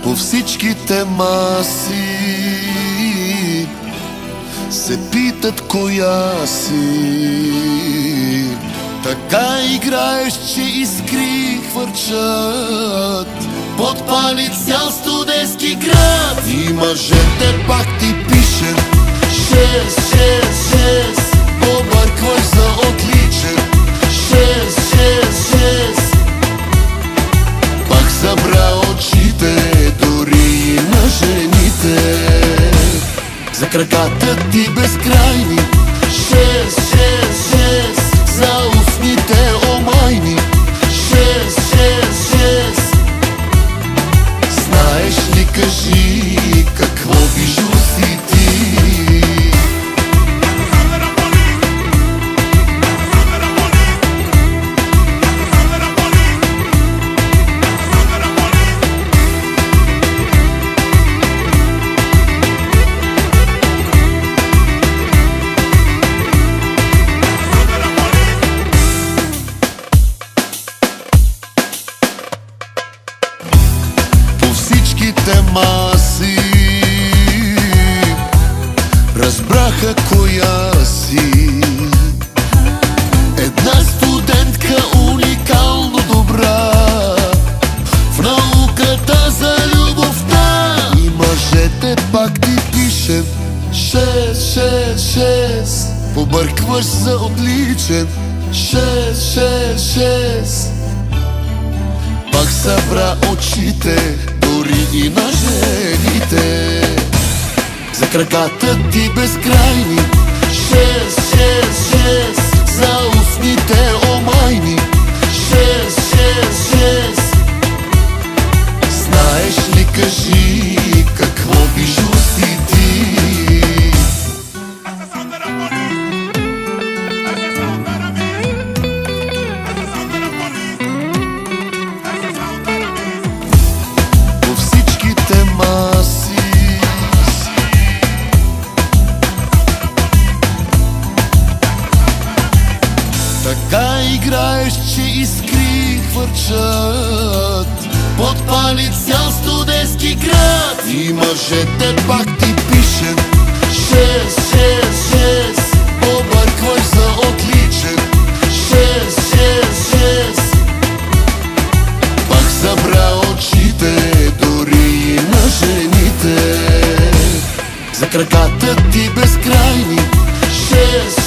По всичките маси се питат коя си. Така играеш, че искри хвърчат. Подпали цял студентски град и мъжете пак ти пишат 6-6-6. Побъркваш за отличен 6-6-6. Пак събра очите дори и на жените. За краката ти безкрайни 6-6-6. За устните омайни 6-6-6. Знаеш ли, кажи, какво бижу си ти? Всичките маси разбраха коя си. Една студентка уникално добра в науката за любовта. И мъжете пак ти пишем 6-6-6. Побъркваш за отличен 6-6-6. Пак събра очите дори и на жените. За краката ти безкрайни 6-6-6. За устните омайни 6-6-6. Знаеш ли, кажи, какво бижу си ти? Така играеш, че искри хвърчат. Подпали цял студентски град и мъжете пак ти пишат 6-6-6. Побъркваш за отличен 6-6-6. Пак събра очите дори и на жените. За краката ти безкрайни 6